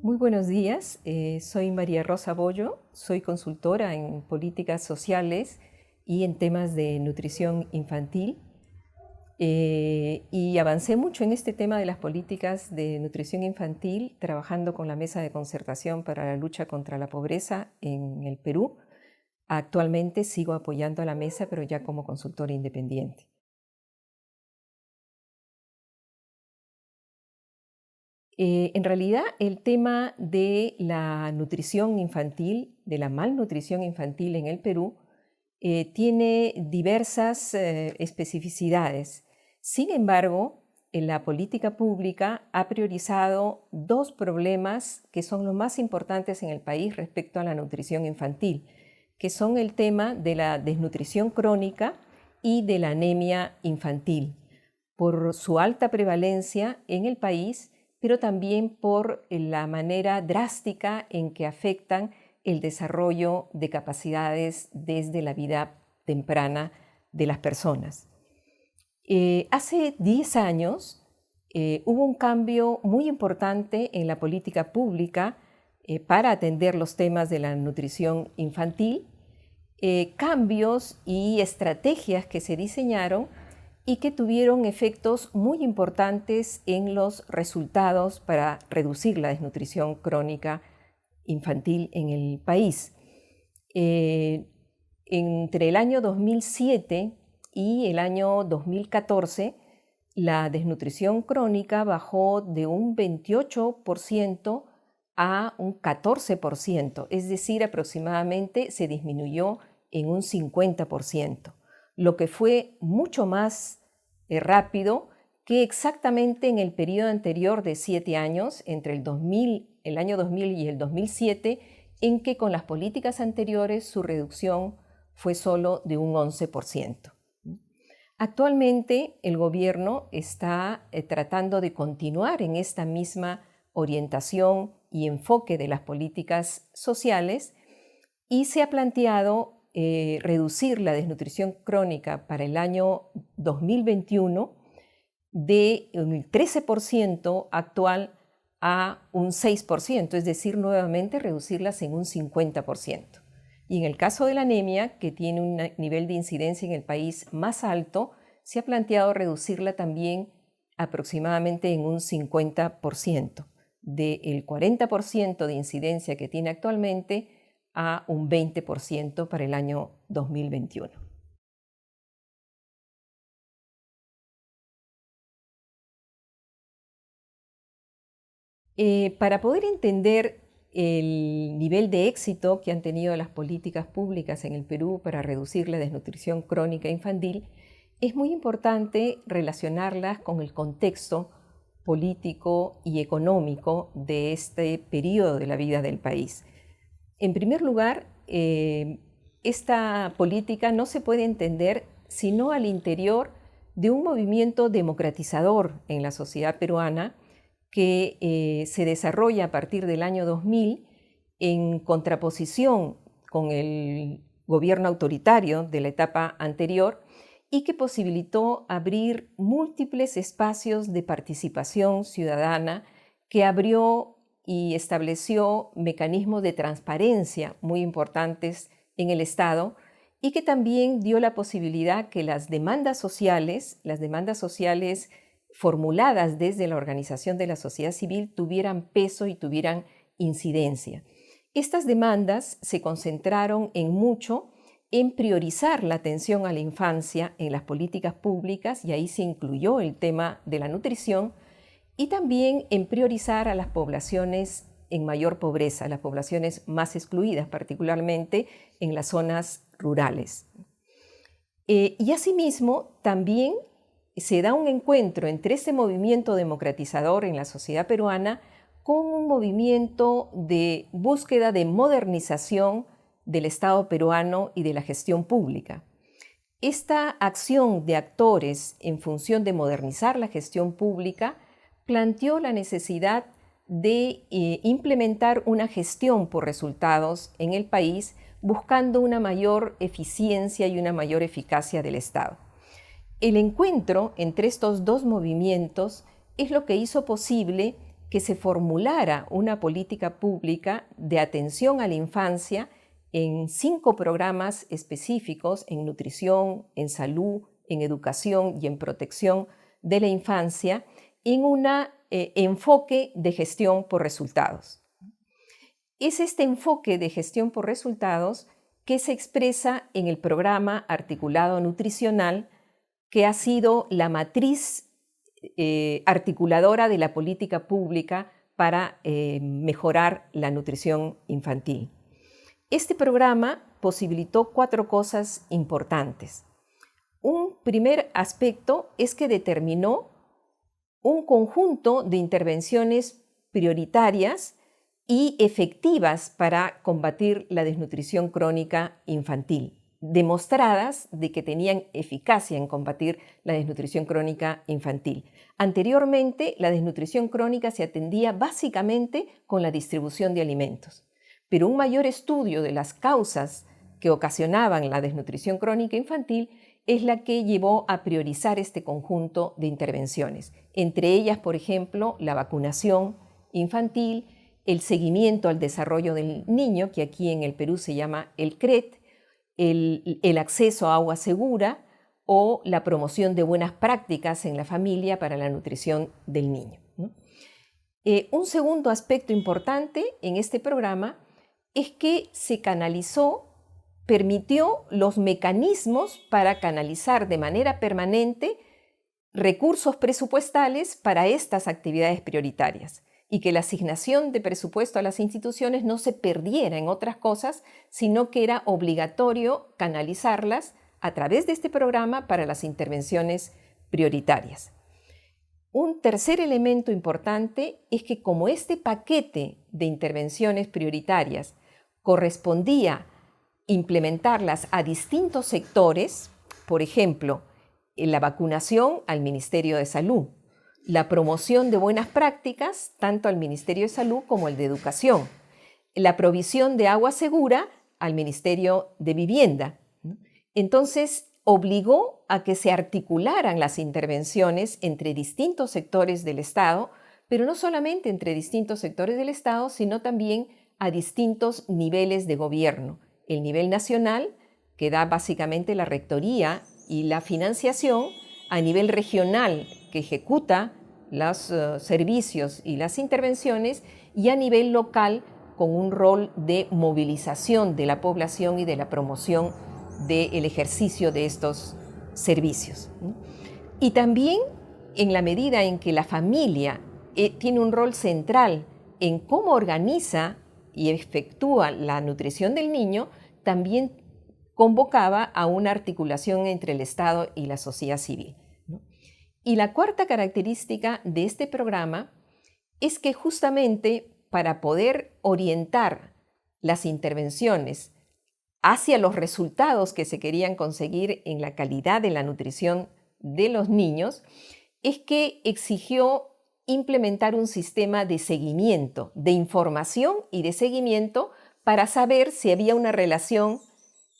Muy buenos días, soy María Rosa Bollo, soy consultora en políticas sociales y en temas de nutrición infantil y avancé mucho en este tema de las políticas de nutrición infantil trabajando con la Mesa de Concertación para la Lucha contra la Pobreza en el Perú. Actualmente sigo apoyando a la mesa, pero ya como consultora independiente. En realidad, el tema de la nutrición infantil, de la malnutrición infantil en el Perú, tiene diversas especificidades. Sin embargo, en la política pública ha priorizado dos problemas que son los más importantes en el país respecto a la nutrición infantil, que son el tema de la desnutrición crónica y de la anemia infantil, por su alta prevalencia en el país, pero también por la manera drástica en que afectan el desarrollo de capacidades desde la vida temprana de las personas. Hace 10 años hubo un cambio muy importante en la política pública para atender los temas de la nutrición infantil, cambios y estrategias que se diseñaron y que tuvieron efectos muy importantes en los resultados para reducir la desnutrición crónica infantil en el país. Entre el año 2007 y el año 2014, la desnutrición crónica bajó de un 28% a un 14%, es decir, aproximadamente se disminuyó en un 50%, lo que fue mucho más rápido que exactamente en el periodo anterior de 7 años, entre el año 2000 y el 2007, en que con las políticas anteriores su reducción fue solo de un 11%. Actualmente el gobierno está tratando de continuar en esta misma orientación y enfoque de las políticas sociales y se ha planteado reducir la desnutrición crónica para el año 2021 de un 13% actual a un 6%, es decir, nuevamente reducirlas en un 50%. Y en el caso de la anemia, que tiene un nivel de incidencia en el país más alto, se ha planteado reducirla también aproximadamente en un 50%, del 40% de incidencia que tiene actualmente a un 20% para el año 2021. Para poder entender el nivel de éxito que han tenido las políticas públicas en el Perú para reducir la desnutrición crónica infantil, es muy importante relacionarlas con el contexto político y económico de este periodo de la vida del país. En primer lugar, esta política no se puede entender sino al interior de un movimiento democratizador en la sociedad peruana que se desarrolla a partir del año 2000 en contraposición con el gobierno autoritario de la etapa anterior y que posibilitó abrir múltiples espacios de participación ciudadana, que abrió y estableció mecanismos de transparencia muy importantes en el Estado y que también dio la posibilidad que las demandas sociales formuladas desde la organización de la sociedad civil tuvieran peso y tuvieran incidencia. Estas demandas se concentraron en mucho en priorizar la atención a la infancia en las políticas públicas, y ahí se incluyó el tema de la nutrición, y también en priorizar a las poblaciones en mayor pobreza, las poblaciones más excluidas, particularmente en las zonas rurales. Y asimismo, también se da un encuentro entre ese movimiento democratizador en la sociedad peruana con un movimiento de búsqueda de modernización del Estado peruano y de la gestión pública. Esta acción de actores en función de modernizar la gestión pública planteó la necesidad de implementar una gestión por resultados en el país, buscando una mayor eficiencia y una mayor eficacia del Estado. El encuentro entre estos dos movimientos es lo que hizo posible que se formulara una política pública de atención a la infancia en 5 programas específicos en nutrición, en salud, en educación y en protección de la infancia, en un enfoque de gestión por resultados. Es este enfoque de gestión por resultados que se expresa en el programa articulado nutricional, que ha sido la matriz articuladora de la política pública para mejorar la nutrición infantil. Este programa posibilitó 4 cosas importantes. Un primer aspecto es que determinó un conjunto de intervenciones prioritarias y efectivas para combatir la desnutrición crónica infantil, demostradas de que tenían eficacia en combatir la desnutrición crónica infantil. Anteriormente, la desnutrición crónica se atendía básicamente con la distribución de alimentos, pero un mayor estudio de las causas que ocasionaban la desnutrición crónica infantil es la que llevó a priorizar este conjunto de intervenciones. Entre ellas, por ejemplo, la vacunación infantil, el seguimiento al desarrollo del niño, que aquí en el Perú se llama el CRET, el acceso a agua segura o la promoción de buenas prácticas en la familia para la nutrición del niño, ¿no? Un segundo aspecto importante en este programa es que se permitió los mecanismos para canalizar de manera permanente recursos presupuestales para estas actividades prioritarias y que la asignación de presupuesto a las instituciones no se perdiera en otras cosas, sino que era obligatorio canalizarlas a través de este programa para las intervenciones prioritarias. Un tercer elemento importante es que como este paquete de intervenciones prioritarias correspondía implementarlas a distintos sectores, por ejemplo, en la vacunación al Ministerio de Salud, la promoción de buenas prácticas tanto al Ministerio de Salud como al de Educación, la provisión de agua segura al Ministerio de Vivienda. Entonces, obligó a que se articularan las intervenciones entre distintos sectores del Estado, pero no solamente entre distintos sectores del Estado, sino también a distintos niveles de gobierno. El nivel nacional, que da básicamente la rectoría y la financiación, a nivel regional, que ejecuta los servicios y las intervenciones, y a nivel local, con un rol de movilización de la población y de la promoción del ejercicio de estos servicios. Y también, en la medida en que la familia tiene un rol central en cómo organiza y efectúa la nutrición del niño, también convocaba a una articulación entre el Estado y la sociedad civil, ¿no? Y la cuarta característica de este programa es que justamente para poder orientar las intervenciones hacia los resultados que se querían conseguir en la calidad de la nutrición de los niños, es que exigió implementar un sistema de seguimiento, de información y de seguimiento para saber si había una relación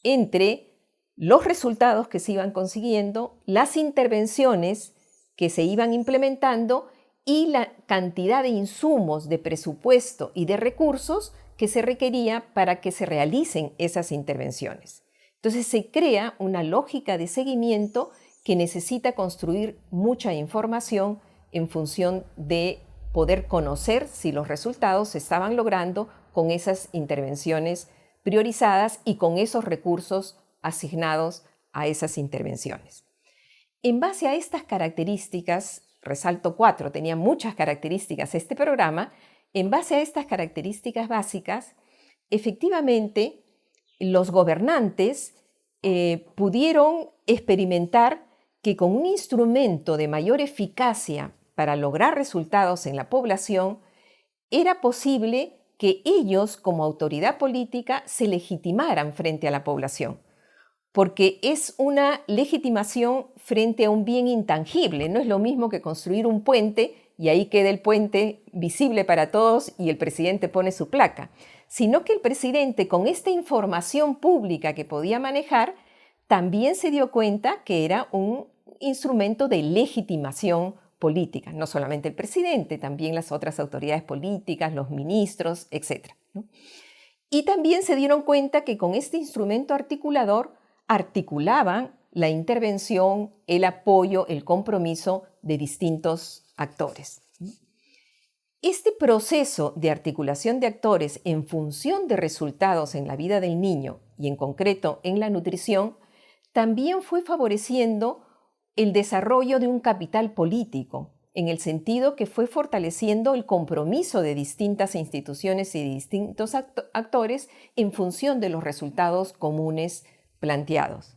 entre los resultados que se iban consiguiendo, las intervenciones que se iban implementando y la cantidad de insumos, de presupuesto y de recursos que se requería para que se realicen esas intervenciones. Entonces se crea una lógica de seguimiento que necesita construir mucha información en función de poder conocer si los resultados se estaban logrando con esas intervenciones priorizadas y con esos recursos asignados a esas intervenciones. En base a estas características, resalto 4, tenía muchas características este programa. En base a estas características básicas, efectivamente, los gobernantes pudieron experimentar que con un instrumento de mayor eficacia para lograr resultados en la población, era posible que ellos, como autoridad política, se legitimaran frente a la población, porque es una legitimación frente a un bien intangible. No es lo mismo que construir un puente y ahí queda el puente visible para todos y el presidente pone su placa, sino que el presidente, con esta información pública que podía manejar, también se dio cuenta que era un instrumento de legitimación políticas, no solamente el presidente, también las otras autoridades políticas, los ministros, etc., ¿no? Y también se dieron cuenta que con este instrumento articulador articulaban la intervención, el apoyo, el compromiso de distintos actores. Este proceso de articulación de actores en función de resultados en la vida del niño y en concreto en la nutrición también fue favoreciendo el desarrollo de un capital político, en el sentido que fue fortaleciendo el compromiso de distintas instituciones y de distintos actores en función de los resultados comunes planteados.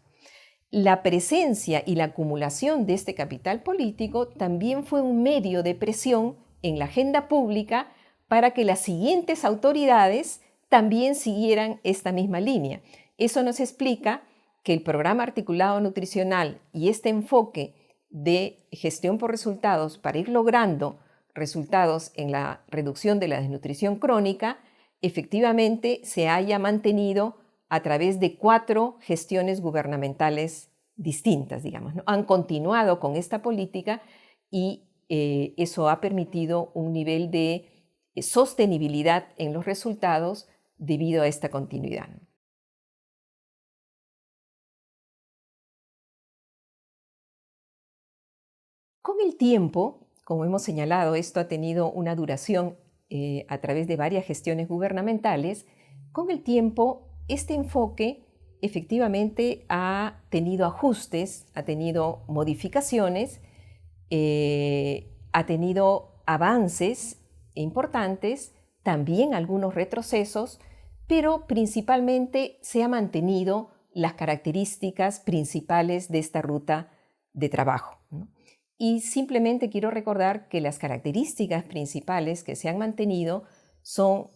La presencia y la acumulación de este capital político también fue un medio de presión en la agenda pública para que las siguientes autoridades también siguieran esta misma línea. Eso nos explica que el programa articulado nutricional y este enfoque de gestión por resultados para ir logrando resultados en la reducción de la desnutrición crónica efectivamente se haya mantenido a través de 4 gestiones gubernamentales distintas, digamos, ¿no? Han continuado con esta política y eso ha permitido un nivel de sostenibilidad en los resultados debido a esta continuidad. Con el tiempo, como hemos señalado, esto ha tenido una duración a través de varias gestiones gubernamentales. Con el tiempo, este enfoque efectivamente ha tenido ajustes, ha tenido modificaciones, ha tenido avances importantes, también algunos retrocesos, pero principalmente se han mantenido las características principales de esta ruta de trabajo, ¿no? Y simplemente quiero recordar que las características principales que se han mantenido son,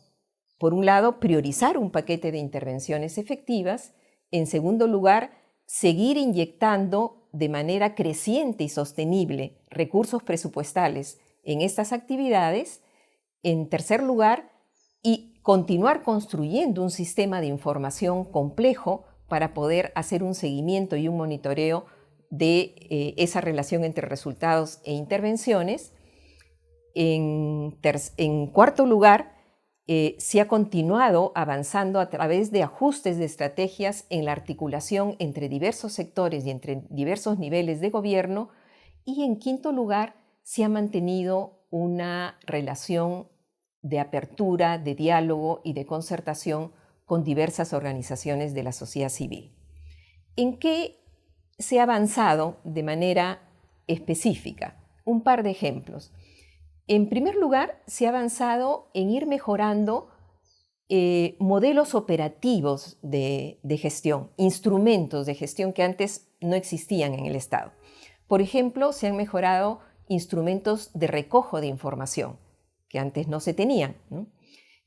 por un lado, priorizar un paquete de intervenciones efectivas. En segundo lugar, seguir inyectando de manera creciente y sostenible recursos presupuestales en estas actividades. En tercer lugar, y continuar construyendo un sistema de información complejo para poder hacer un seguimiento y un monitoreo de esa relación entre resultados e intervenciones. En cuarto lugar, se ha continuado avanzando a través de ajustes de estrategias en la articulación entre diversos sectores y entre diversos niveles de gobierno. Y en quinto lugar, se ha mantenido una relación de apertura, de diálogo y de concertación con diversas organizaciones de la sociedad civil. ¿En qué se ha avanzado de manera específica? Un par de ejemplos. En primer lugar, se ha avanzado en ir mejorando modelos operativos de gestión, instrumentos de gestión que antes no existían en el Estado. Por ejemplo, se han mejorado instrumentos de recojo de información que antes no se tenían, ¿no?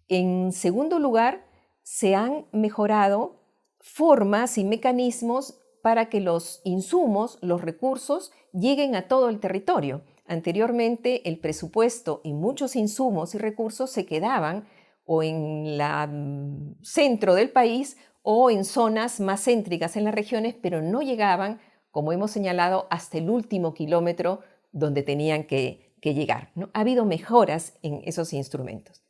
En segundo lugar, se han mejorado formas y mecanismos para que los insumos, los recursos, lleguen a todo el territorio. Anteriormente, el presupuesto y muchos insumos y recursos se quedaban o en el centro del país o en zonas más céntricas en las regiones, pero no llegaban, como hemos señalado, hasta el último kilómetro donde tenían que llegar, ¿no? Ha habido mejoras en esos instrumentos.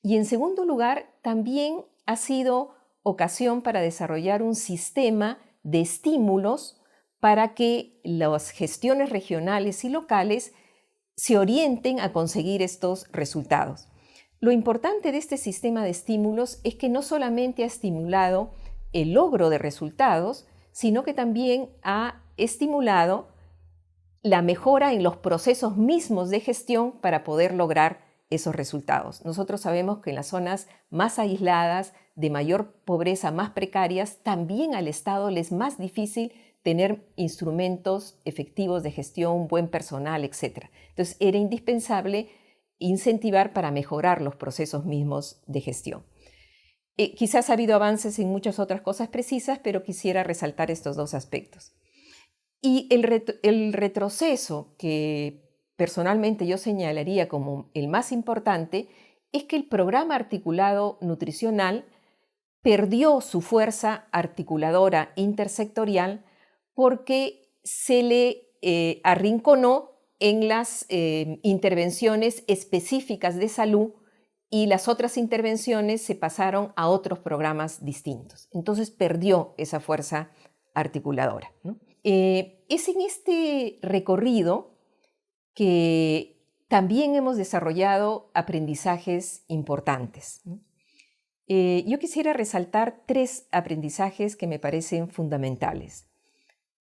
Y en segundo lugar, también ha sido ocasión para desarrollar un sistema de estímulos para que las gestiones regionales y locales se orienten a conseguir estos resultados. Lo importante de este sistema de estímulos es que no solamente ha estimulado el logro de resultados, sino que también ha estimulado la mejora en los procesos mismos de gestión para poder lograr esos resultados. Nosotros sabemos que en las zonas más aisladas, de mayor pobreza, más precarias, también al Estado le es más difícil tener instrumentos efectivos de gestión, buen personal, etc. Entonces era indispensable incentivar para mejorar los procesos mismos de gestión. Quizás ha habido avances en muchas otras cosas precisas, pero quisiera resaltar estos dos aspectos. Y el retroceso que personalmente yo señalaría como el más importante es que el programa articulado nutricional perdió su fuerza articuladora intersectorial porque se le arrinconó en las intervenciones específicas de salud y las otras intervenciones se pasaron a otros programas distintos. Entonces perdió esa fuerza articuladora, ¿no? Es en este recorrido que también hemos desarrollado aprendizajes importantes, ¿no? Yo quisiera resaltar 3 aprendizajes que me parecen fundamentales.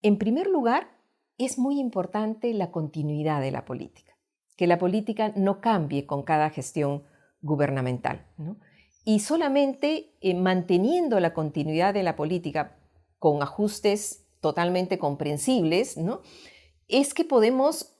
En primer lugar, es muy importante la continuidad de la política, que la política no cambie con cada gestión gubernamental, ¿no? Y solamente manteniendo la continuidad de la política con ajustes totalmente comprensibles, ¿no?, es que podemos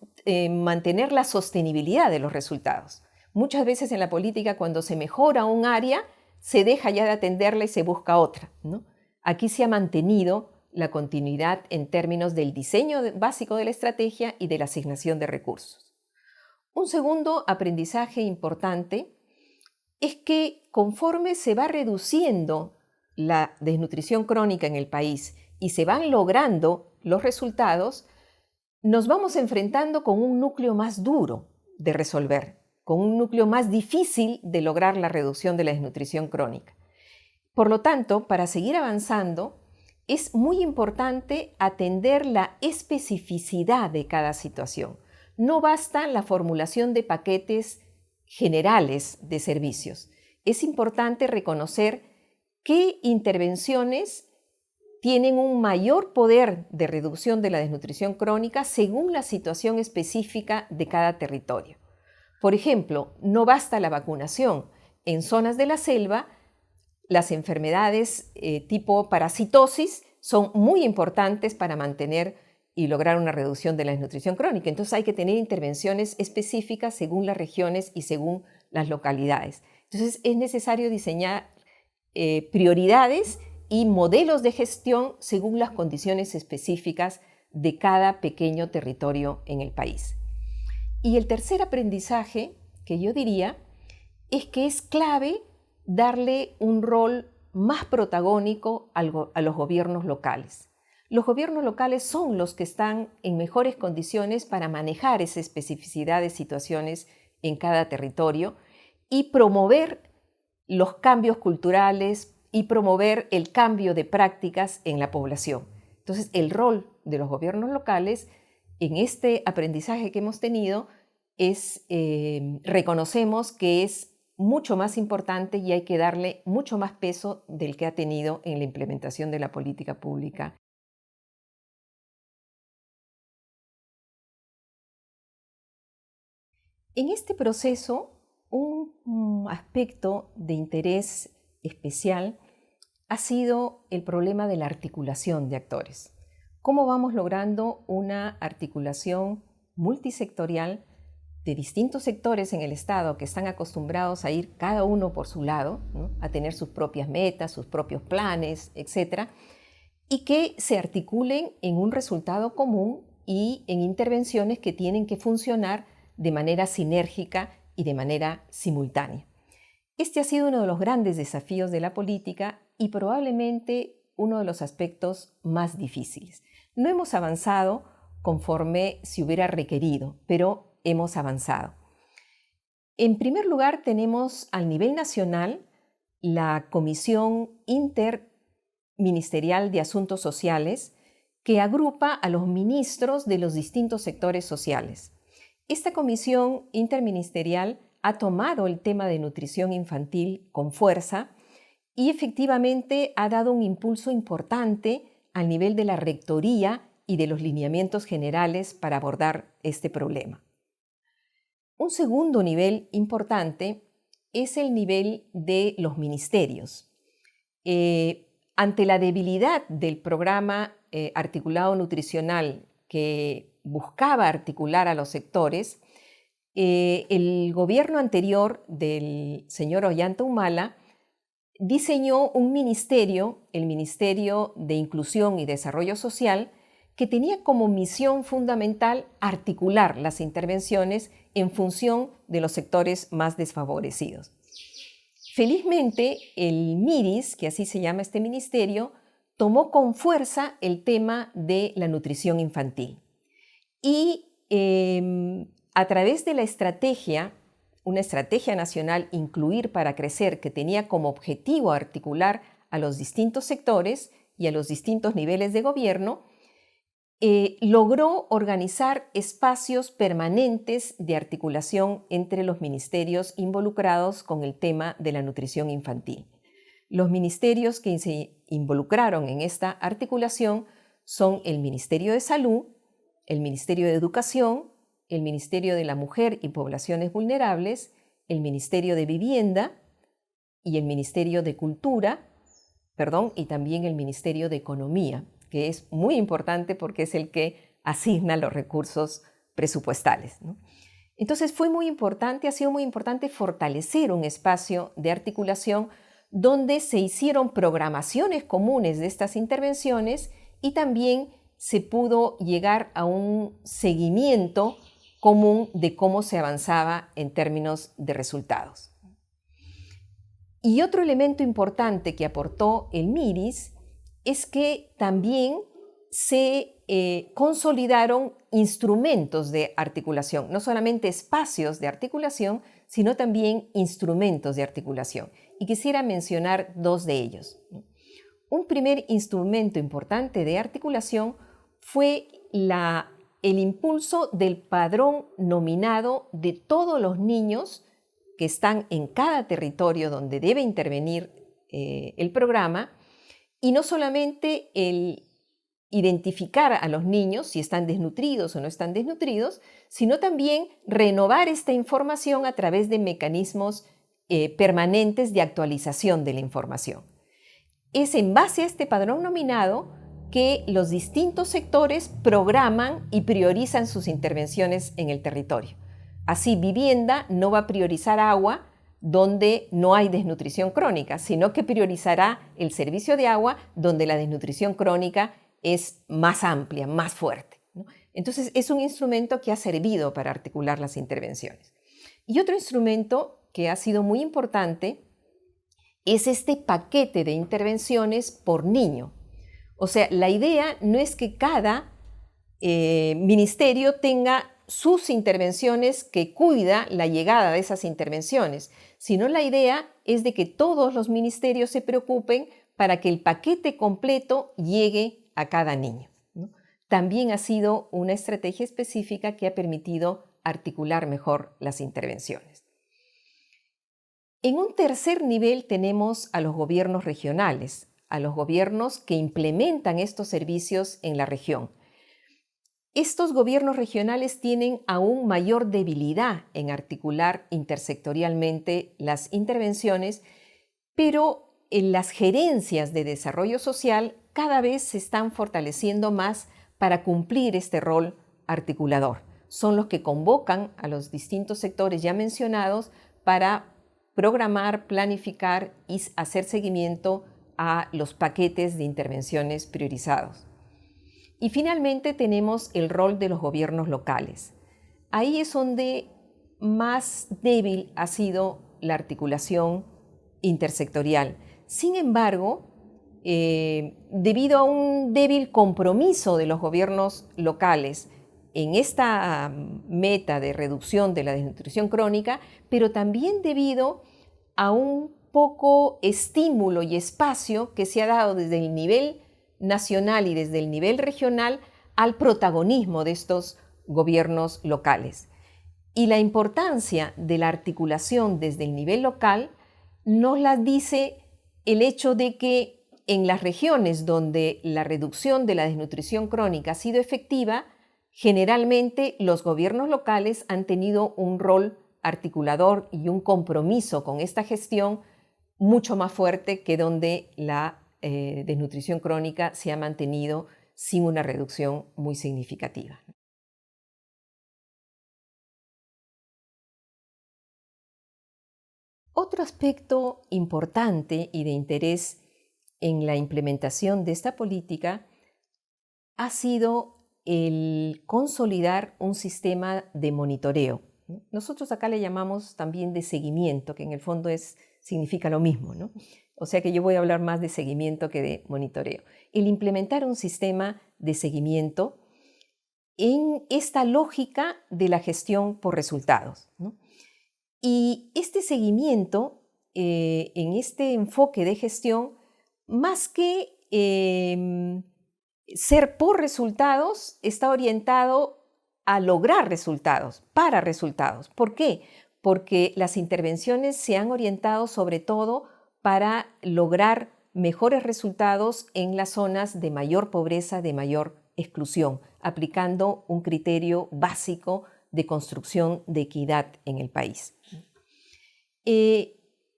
mantener la sostenibilidad de los resultados. Muchas veces en la política, cuando se mejora un área, se deja ya de atenderla y se busca otra, ¿no? Aquí se ha mantenido la continuidad en términos del diseño básico de la estrategia y de la asignación de recursos. Un segundo aprendizaje importante es que conforme se va reduciendo la desnutrición crónica en el país y se van logrando los resultados, nos vamos enfrentando con un núcleo más duro de resolver, con un núcleo más difícil de lograr la reducción de la desnutrición crónica. Por lo tanto, para seguir avanzando, es muy importante atender la especificidad de cada situación. No basta la formulación de paquetes generales de servicios. Es importante reconocer qué intervenciones tienen un mayor poder de reducción de la desnutrición crónica según la situación específica de cada territorio. Por ejemplo, no basta la vacunación. En zonas de la selva, las enfermedades tipo parasitosis son muy importantes para mantener y lograr una reducción de la desnutrición crónica. Entonces hay que tener intervenciones específicas según las regiones y según las localidades. Entonces es necesario diseñar prioridades y modelos de gestión según las condiciones específicas de cada pequeño territorio en el país. Y el tercer aprendizaje que yo diría es que es clave darle un rol más protagónico a los gobiernos locales. Los gobiernos locales son los que están en mejores condiciones para manejar esa especificidad de situaciones en cada territorio y promover los cambios culturales y promover el cambio de prácticas en la población. Entonces, el rol de los gobiernos locales en este aprendizaje que hemos tenido es, reconocemos que es mucho más importante y hay que darle mucho más peso del que ha tenido en la implementación de la política pública. En este proceso, un aspecto de interés especial ha sido el problema de la articulación de actores. ¿Cómo vamos logrando una articulación multisectorial de distintos sectores en el Estado que están acostumbrados a ir cada uno por su lado, ¿no?, a tener sus propias metas, sus propios planes, etcétera, y que se articulen en un resultado común y en intervenciones que tienen que funcionar de manera sinérgica y de manera simultánea? Este ha sido uno de los grandes desafíos de la política y probablemente uno de los aspectos más difíciles. No hemos avanzado conforme se hubiera requerido, pero hemos avanzado. En primer lugar, tenemos al nivel nacional la Comisión Interministerial de Asuntos Sociales, que agrupa a los ministros de los distintos sectores sociales. Esta comisión interministerial ha tomado el tema de nutrición infantil con fuerza y efectivamente ha dado un impulso importante al nivel de la rectoría y de los lineamientos generales para abordar este problema. Un segundo nivel importante es el nivel de los ministerios. Ante la debilidad del programa articulado nutricional que buscaba articular a los sectores, el gobierno anterior del señor Ollanta Humala diseñó un ministerio, el Ministerio de Inclusión y Desarrollo Social, que tenía como misión fundamental articular las intervenciones en función de los sectores más desfavorecidos. Felizmente, el MIDIS, que así se llama este ministerio, tomó con fuerza el tema de la nutrición infantil y a través de la estrategia, una estrategia nacional Incluir para Crecer, que tenía como objetivo articular a los distintos sectores y a los distintos niveles de gobierno, logró organizar espacios permanentes de articulación entre los ministerios involucrados con el tema de la nutrición infantil. Los ministerios que se involucraron en esta articulación son el Ministerio de Salud, el Ministerio de Educación, el Ministerio de la Mujer y Poblaciones Vulnerables, el Ministerio de Vivienda y el Ministerio de Cultura, y también el Ministerio de Economía, que es muy importante porque es el que asigna los recursos presupuestales, ¿no? Entonces ha sido muy importante fortalecer un espacio de articulación donde se hicieron programaciones comunes de estas intervenciones y también se pudo llegar a un seguimiento común de cómo se avanzaba en términos de resultados. Y otro elemento importante que aportó el MIRIS es que también se consolidaron instrumentos de articulación, no solamente espacios de articulación, sino también instrumentos de articulación. Y quisiera mencionar dos de ellos. Un primer instrumento importante de articulación fue el impulso del padrón nominado de todos los niños que están en cada territorio donde debe intervenir el programa, y no solamente el identificar a los niños si están desnutridos o no están desnutridos, sino también renovar esta información a través de mecanismos permanentes de actualización de la información. Es en base a este padrón nominado que los distintos sectores programan y priorizan sus intervenciones en el territorio. Así, vivienda no va a priorizar agua donde no hay desnutrición crónica, sino que priorizará el servicio de agua donde la desnutrición crónica es más amplia, más fuerte, ¿no? Entonces, es un instrumento que ha servido para articular las intervenciones. Y otro instrumento que ha sido muy importante es este paquete de intervenciones por niño. O sea, la idea no es que cada ministerio tenga sus intervenciones que cuida la llegada de esas intervenciones, sino la idea es de que todos los ministerios se preocupen para que el paquete completo llegue a cada niño, ¿no? También ha sido una estrategia específica que ha permitido articular mejor las intervenciones. En un tercer nivel tenemos a los gobiernos regionales, a los gobiernos que implementan estos servicios en la región. Estos gobiernos regionales tienen aún mayor debilidad en articular intersectorialmente las intervenciones, pero en las gerencias de desarrollo social cada vez se están fortaleciendo más para cumplir este rol articulador. Son los que convocan a los distintos sectores ya mencionados para programar, planificar y hacer seguimiento a los paquetes de intervenciones priorizados. Y finalmente tenemos el rol de los gobiernos locales. Ahí es donde más débil ha sido la articulación intersectorial. Sin embargo, debido a un débil compromiso de los gobiernos locales en esta meta de reducción de la desnutrición crónica, pero también debido a un poco estímulo y espacio que se ha dado desde el nivel nacional y desde el nivel regional al protagonismo de estos gobiernos locales. Y la importancia de la articulación desde el nivel local nos la dice el hecho de que en las regiones donde la reducción de la desnutrición crónica ha sido efectiva, generalmente los gobiernos locales han tenido un rol articulador y un compromiso con esta gestión mucho más fuerte que donde la desnutrición crónica se ha mantenido sin una reducción muy significativa. Otro aspecto importante y de interés en la implementación de esta política ha sido el consolidar un sistema de monitoreo. Nosotros acá le llamamos también de seguimiento, que en el fondo significa lo mismo, ¿no? O sea que yo voy a hablar más de seguimiento que de monitoreo. El implementar un sistema de seguimiento en esta lógica de la gestión por resultados, ¿no? Y este seguimiento, en este enfoque de gestión, más que ser por resultados, está orientado a lograr resultados, para resultados. ¿Por qué? Porque las intervenciones se han orientado sobre todo para lograr mejores resultados en las zonas de mayor pobreza, de mayor exclusión, aplicando un criterio básico de construcción de equidad en el país.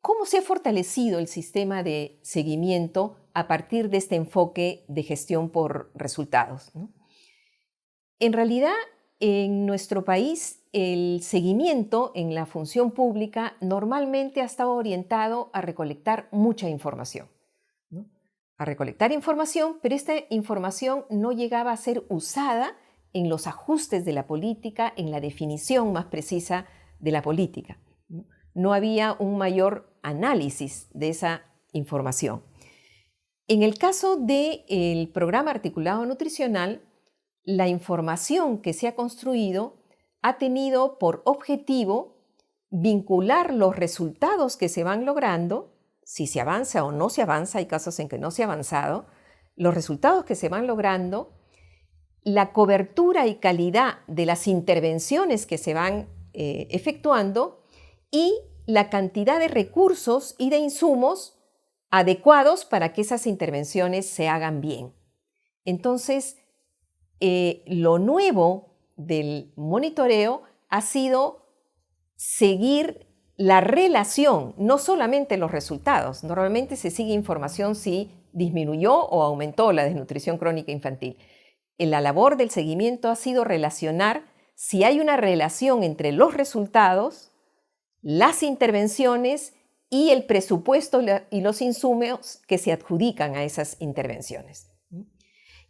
¿Cómo se ha fortalecido el sistema de seguimiento a partir de este enfoque de gestión por resultados, ¿no? En realidad, en nuestro país, el seguimiento en la función pública normalmente ha estado orientado a recolectar mucha información, ¿no? A recolectar información, pero esta información no llegaba a ser usada en los ajustes de la política, en la definición más precisa de la política, ¿no? No había un mayor análisis de esa información. En el caso del programa articulado nutricional, la información que se ha construido ha tenido por objetivo vincular los resultados que se van logrando, si se avanza o no se avanza, hay casos en que no se ha avanzado, los resultados que se van logrando, la cobertura y calidad de las intervenciones que se van efectuando y la cantidad de recursos y de insumos adecuados para que esas intervenciones se hagan bien. Entonces, lo nuevo del monitoreo ha sido seguir la relación, no solamente los resultados. Normalmente se sigue información si disminuyó o aumentó la desnutrición crónica infantil. La labor del seguimiento ha sido relacionar si hay una relación entre los resultados, las intervenciones y el presupuesto y los insumos que se adjudican a esas intervenciones.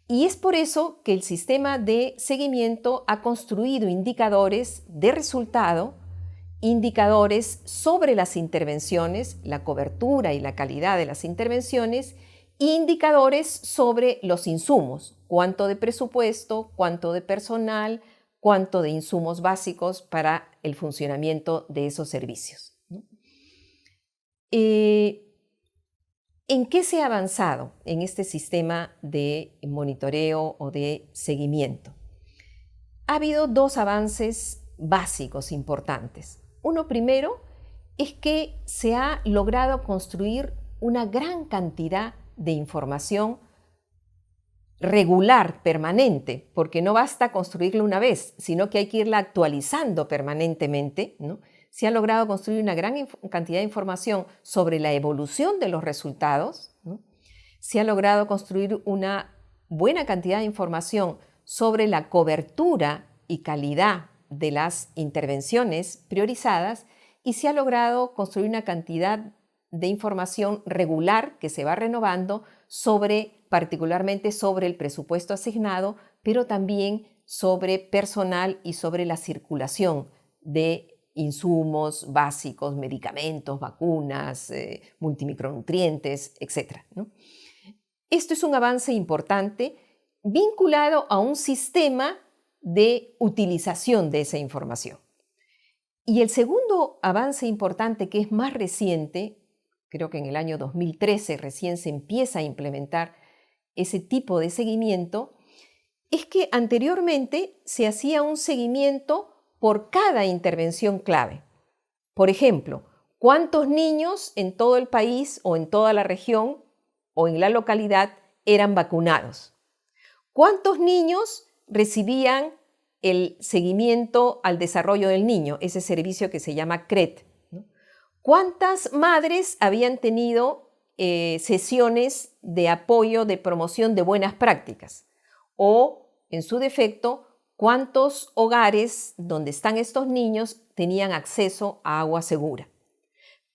Y es por eso que el sistema de seguimiento ha construido indicadores de resultado, indicadores sobre las intervenciones, la cobertura y la calidad de las intervenciones, e indicadores sobre los insumos, cuánto de presupuesto, cuánto de personal, cuánto de insumos básicos para el funcionamiento de esos servicios, ¿no? ¿En qué se ha avanzado en este sistema de monitoreo o de seguimiento? Ha habido dos avances básicos importantes. Uno primero es que se ha logrado construir una gran cantidad de información regular, permanente, porque no basta construirla una vez, sino que hay que irla actualizando permanentemente, ¿no? Se ha logrado construir una gran cantidad de información sobre la evolución de los resultados, ¿no? Se ha logrado construir una buena cantidad de información sobre la cobertura y calidad de las intervenciones priorizadas y se ha logrado construir una cantidad de información regular que se va renovando particularmente sobre el presupuesto asignado, pero también sobre personal y sobre la circulación de insumos básicos, medicamentos, vacunas, multimicronutrientes, etc., ¿no? Esto es un avance importante vinculado a un sistema de utilización de esa información. Y el segundo avance importante, que es más reciente, creo que en el año 2013 recién se empieza a implementar ese tipo de seguimiento, es que anteriormente se hacía un seguimiento por cada intervención clave. Por ejemplo, ¿cuántos niños en todo el país o en toda la región o en la localidad eran vacunados? ¿Cuántos niños recibían el seguimiento al desarrollo del niño, ese servicio que se llama CRET, ¿no? ¿Cuántas madres habían tenido sesiones de apoyo, de promoción de buenas prácticas? O, en su defecto, ¿cuántos hogares donde están estos niños tenían acceso a agua segura?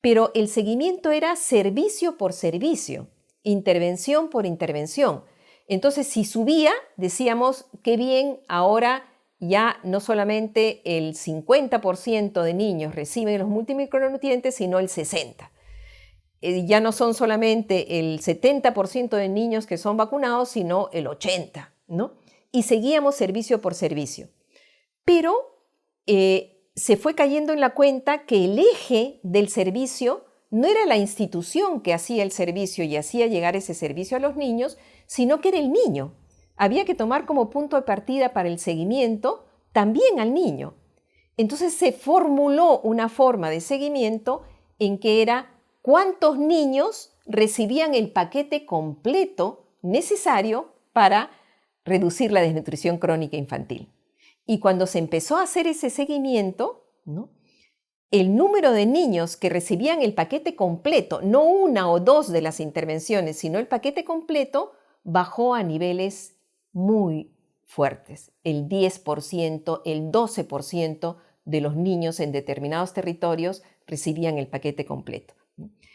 Pero el seguimiento era servicio por servicio, intervención por intervención. Entonces, si subía, decíamos, qué bien, ahora ya no solamente el 50% de niños reciben los multimicronutrientes, sino el 60%. Ya no son solamente el 70% de niños que son vacunados, sino el 80%, ¿no? y seguíamos servicio por servicio. Pero se fue cayendo en la cuenta que el eje del servicio no era la institución que hacía el servicio y hacía llegar ese servicio a los niños, sino que era el niño. Había que tomar como punto de partida para el seguimiento también al niño. Entonces se formuló una forma de seguimiento en que era cuántos niños recibían el paquete completo necesario para reducir la desnutrición crónica infantil. Y cuando se empezó a hacer ese seguimiento, ¿no?, el número de niños que recibían el paquete completo, no una o dos de las intervenciones, sino el paquete completo, bajó a niveles muy fuertes. El 10%, el 12% de los niños en determinados territorios recibían el paquete completo.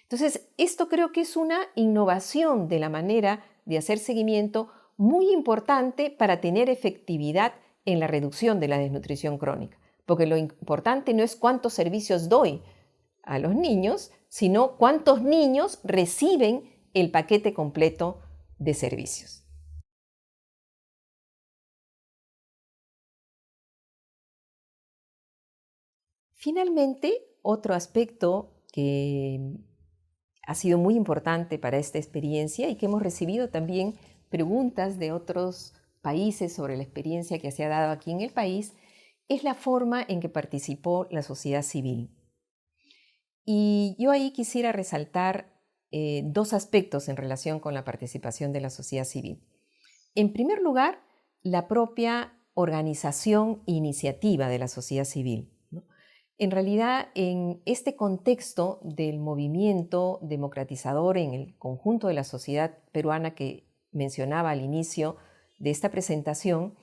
Entonces, esto creo que es una innovación de la manera de hacer seguimiento muy importante para tener efectividad en la reducción de la desnutrición crónica. Porque lo importante no es cuántos servicios doy a los niños, sino cuántos niños reciben el paquete completo de servicios. Finalmente, otro aspecto que ha sido muy importante para esta experiencia y que hemos recibido también preguntas de otros países sobre la experiencia que se ha dado aquí en el país, es la forma en que participó la sociedad civil. Y yo ahí quisiera resaltar dos aspectos en relación con la participación de la sociedad civil. En primer lugar, la propia organización e iniciativa de la sociedad civil, ¿no? En realidad, en este contexto del movimiento democratizador en el conjunto de la sociedad peruana que mencionaba al inicio de esta presentación,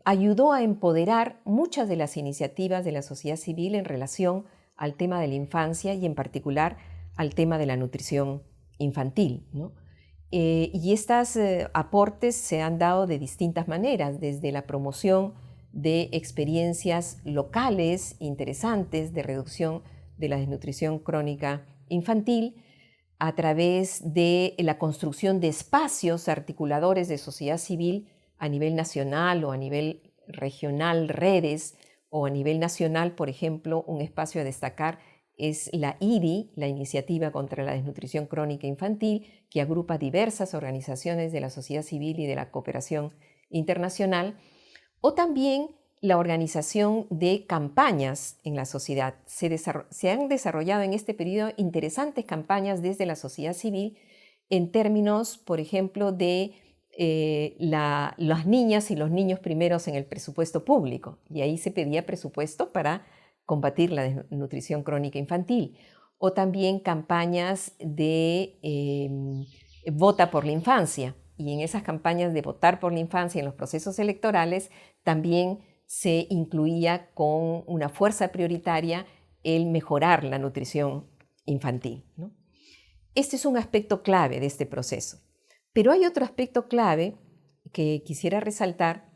ayudó a empoderar muchas de las iniciativas de la sociedad civil en relación al tema de la infancia y en particular al tema de la nutrición infantil, ¿no? Y estos aportes se han dado de distintas maneras, desde la promoción de experiencias locales interesantes de reducción de la desnutrición crónica infantil, a través de la construcción de espacios articuladores de sociedad civil a nivel nacional o a nivel regional, redes, o a nivel nacional, por ejemplo, un espacio a destacar es la IDI, la Iniciativa contra la Desnutrición Crónica Infantil, que agrupa diversas organizaciones de la sociedad civil y de la cooperación internacional, o también la organización de campañas en la sociedad. Se han desarrollado en este periodo interesantes campañas desde la sociedad civil en términos, por ejemplo, de las niñas y los niños primeros en el presupuesto público. Y ahí se pedía presupuesto para combatir la desnutrición crónica infantil. O también campañas de Vota por la Infancia. Y en esas campañas de votar por la infancia en los procesos electorales también se incluía con una fuerza prioritaria el mejorar la nutrición infantil, ¿no? Este es un aspecto clave de este proceso. Pero hay otro aspecto clave que quisiera resaltar,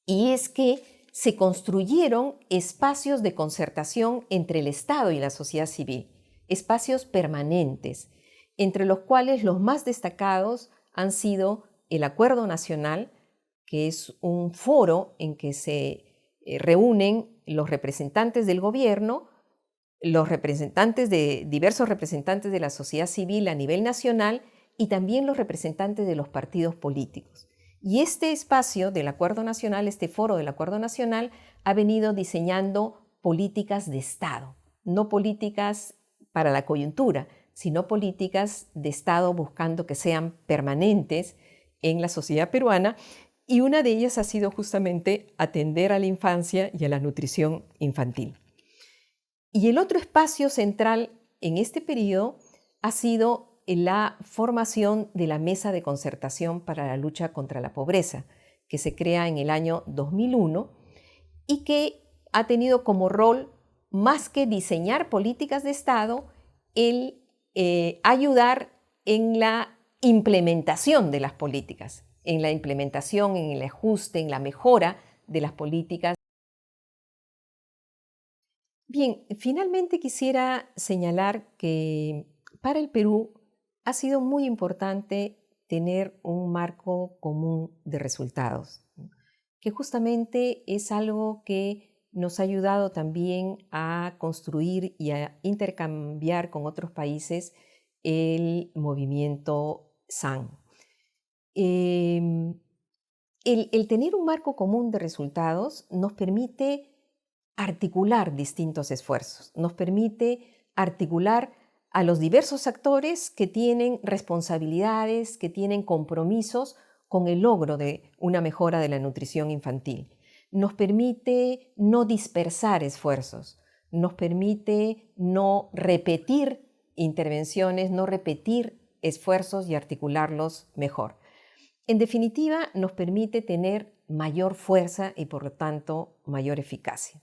y es que se construyeron espacios de concertación entre el Estado y la sociedad civil, espacios permanentes, entre los cuales los más destacados han sido el Acuerdo Nacional, que es un foro en que se reúnen los representantes del gobierno, diversos representantes de la sociedad civil a nivel nacional y también los representantes de los partidos políticos. Y este espacio del Acuerdo Nacional, este foro del Acuerdo Nacional, ha venido diseñando políticas de Estado, no políticas para la coyuntura, sino políticas de Estado buscando que sean permanentes en la sociedad peruana, y una de ellas ha sido justamente atender a la infancia y a la nutrición infantil. Y el otro espacio central en este periodo ha sido la formación de la Mesa de Concertación para la Lucha contra la Pobreza, que se crea en el año 2001 y que ha tenido como rol, más que diseñar políticas de Estado, el ayudar en la implementación de las políticas, en la implementación, en el ajuste, en la mejora de las políticas. Bien, finalmente quisiera señalar que para el Perú ha sido muy importante tener un marco común de resultados, ¿no? Que justamente es algo que nos ha ayudado también a construir y a intercambiar con otros países el movimiento SAN. Em, el tener un marco común de resultados nos permite articular distintos esfuerzos, nos permite articular a los diversos actores que tienen responsabilidades, que tienen compromisos con el logro de una mejora de la nutrición infantil. Nos permite no dispersar esfuerzos, nos permite no repetir intervenciones, no repetir esfuerzos y articularlos mejor. En definitiva, nos permite tener mayor fuerza y por lo tanto mayor eficacia.